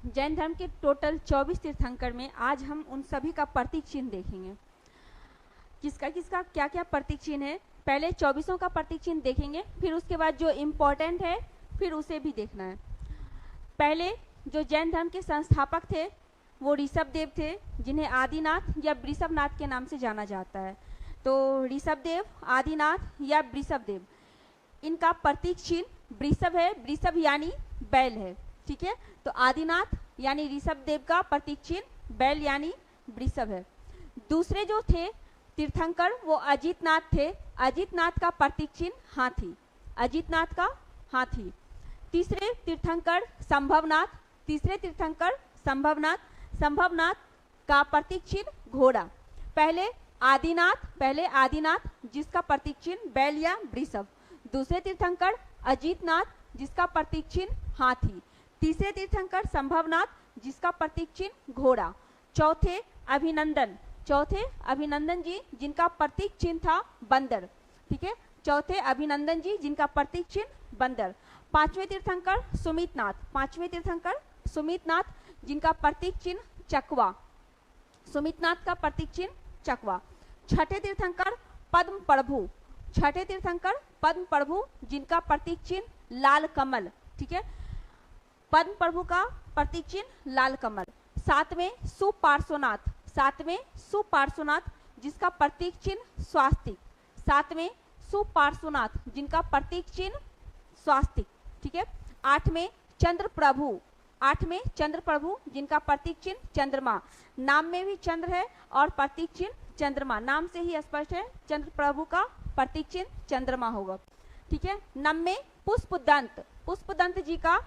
जैन धर्म के टोटल 24 तीर्थंकर में आज हम उन सभी का प्रतीक चिन्ह देखेंगे। किसका किसका क्या क्या प्रतीक चिन्ह है, पहले 24 का प्रतीक चिन्ह देखेंगे, फिर उसके बाद जो इम्पोर्टेंट है फिर उसे भी देखना है। पहले जो जैन धर्म के संस्थापक थे वो ऋषभदेव थे, जिन्हें आदिनाथ या वृषभनाथ के नाम से जाना जाता है। तो ऋषभदेव, आदिनाथ या वृषभदेव, इनका प्रतीक चिन्ह वृषभ है, वृषभ यानी बैल है। ठीक है, तो आदिनाथ यानी ऋषभदेव का प्रतीक चिन्ह बैल यानी वृषभ है। दूसरे जो थे तीर्थंकर वो अजितनाथ थे, अजितनाथ का प्रतीक चिन्ह हाथी, अजितनाथ का हाथी। तीसरे तीर्थंकर संभवनाथ, तीसरे तीर्थंकर संभवनाथ, संभवनाथ का प्रतीक चिन्ह घोड़ा। पहले आदिनाथ जिसका प्रतीक चिन्ह बैल या वृषभ, दूसरे तीर्थंकर अजितनाथ जिसका प्रतीक चिन्ह हाथी, तीसरे तीर्थंकर संभवनाथ जिसका प्रतीक चिन्ह घोड़ा, चौथे अभिनंदन जी जिनका प्रतीक चिन्ह था बंदर। ठीक है, चौथे अभिनंदन जी जिनका प्रतीक चिन्ह बंदर। पांचवें तीर्थंकर सुमितनाथ जिनका प्रतीक चिन्ह चकवा, सुमितनाथ का प्रतीक चिन्ह चकवा। छठे तीर्थंकर पद्म प्रभु जिनका प्रतीक चिन्ह लाल कमल। ठीक है, पद्म प्रभु का प्रतीक चिन्ह लाल कमल। सातवें सुपार्श्वनाथ जिसका प्रतीक चिन्ह स्वास्तिक, सातवें सुपार्श्वनाथ जिनका प्रतीक चिन्ह स्वास्तिक। ठीक है, आठवें चंद्र प्रभु जिनका प्रतीक चिन्ह चंद्रमा, नाम में भी चंद्र है और प्रतीक चिन्ह चंद्रमा, नाम से ही स्पष्ट है चंद्र प्रभु का प्रतीक चिन्ह चंद्रमा होगा। ठीक है, नवमें पुष्पदंत जी का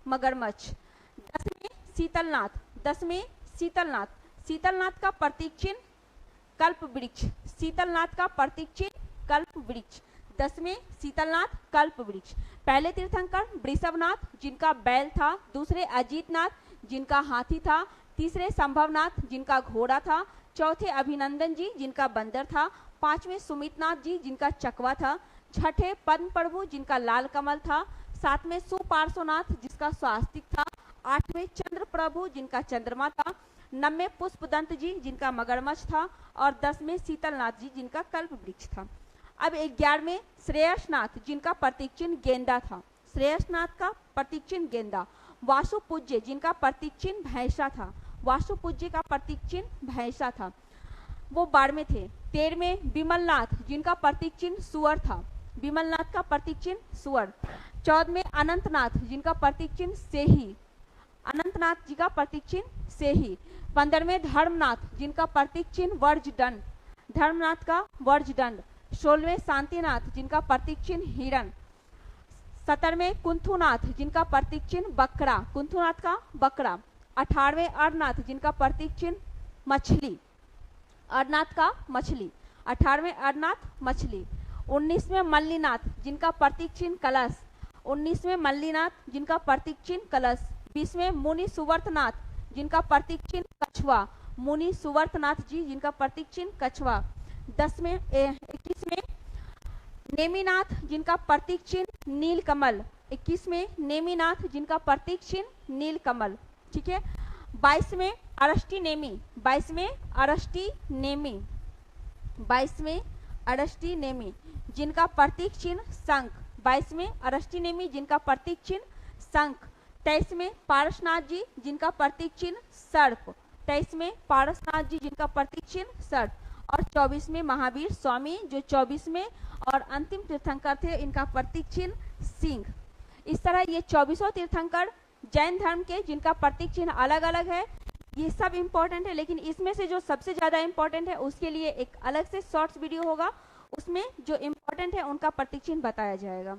मगरमच्छ। दसवें शीतलनाथ का प्रतीक चिन्ह कल्पवृक्ष, शीतलनाथ का प्रतीक चिन्ह कल्पवृक्ष। दसवें शीतलनाथ कल्पवृक्ष। पहले तीर्थंकर वृषभनाथ जिनका बैल था, दूसरे अजितनाथ जिनका हाथी था, तीसरे संभवनाथ जिनका घोड़ा था, चौथे अभिनंदन जी जिनका बंदर था, पांचवें सुमितनाथ जी जिनका चकवा था, छठे पद्म प्रभु जिनका लाल कमल था, सातवें सुपार्श्वनाथ जिसका स्वास्तिक था, आठवें चंद्र प्रभु जिनका चंद्रमा था, नववें पुष्पदंत जी जिनका मगरमच्छ था और 10वें शीतलनाथ जी जिनका कल्पवृक्ष था। अब 11वें श्रेयसनाथ जिनका प्रतीक चिन्ह गेंदा था, श्रेयसनाथ का प्रतीक चिन्ह गेंदा। वासुपूज्य जिनका प्रतीक चिन्ह भैंसा था, वासुपूज्य का प्रतीक चिन्ह भैंसा था, वो 12वें थे। 13वें विमलनाथ जिनका प्रतीक चिन्ह सुअर था, विमलनाथ का प्रतीक चिन्ह सुअर। 14वें अनंतनाथ जिनका प्रतीक चिन्ह सेही, अनंतनाथ जी का प्रतीक चिन्ह सेही। 15वें धर्मनाथ जिनका प्रतीक चिन्ह वर्जदंड, धर्मनाथ का वर्जदंड। 16वें शांतिनाथ जिनका प्रतीक चिन्ह हिरण। 17वें कुंथुनाथ जिनका प्रतीक चिन्ह बकरा, कुंथुनाथ का बकरा। 18वें अरनाथ जिनका प्रतीक चिन्ह मछली, अरनाथ का मछली, 18वें अरनाथ मछली। 19वें मल्लीनाथ जिनका प्रतीक चिन्ह कलश, 19वें मल्लीनाथ जिनका प्रतीक चिन्ह कलश। 20वें मुनि सुवर्तनाथ जिनका प्रतीक चिन्ह कछुआ, मुनि सुवर्तनाथ जी जिनका प्रतीक चिन्ह कछुआ। 21वें नेमिनाथ जिनका प्रतीक चिन्ह नीलकमल, 21वें नेमिनाथ जिनका प्रतीक चिन्ह नीलकमल। ठीक है, 22वें अरष्टी नेमी जिनका प्रतीक चिन्ह शंख, 22वें अरष्टी नेमी जिनका प्रतीक चिन्ह शंख। 23वें पारसनाथ जी जिनका प्रतीक चिन्ह सर्प, 23वें पारसनाथ जी जिनका प्रतीक चिन्ह सर्प। और 24वें महावीर स्वामी जो 24वें और अंतिम तीर्थंकर थे, इनका प्रतीक चिन्ह सिंह। इस तरह ये 24 तीर्थंकर जैन धर्म के जिनका प्रतीक चिन्ह अलग अलग है, ये सब इम्पोर्टेंट है, लेकिन इसमें से जो सबसे ज़्यादा इम्पोर्टेंट है उसके लिए एक अलग से शॉर्ट्स वीडियो होगा, उसमें जो इम्पोर्टेंट है उनका प्रतीक चिन्ह बताया जाएगा।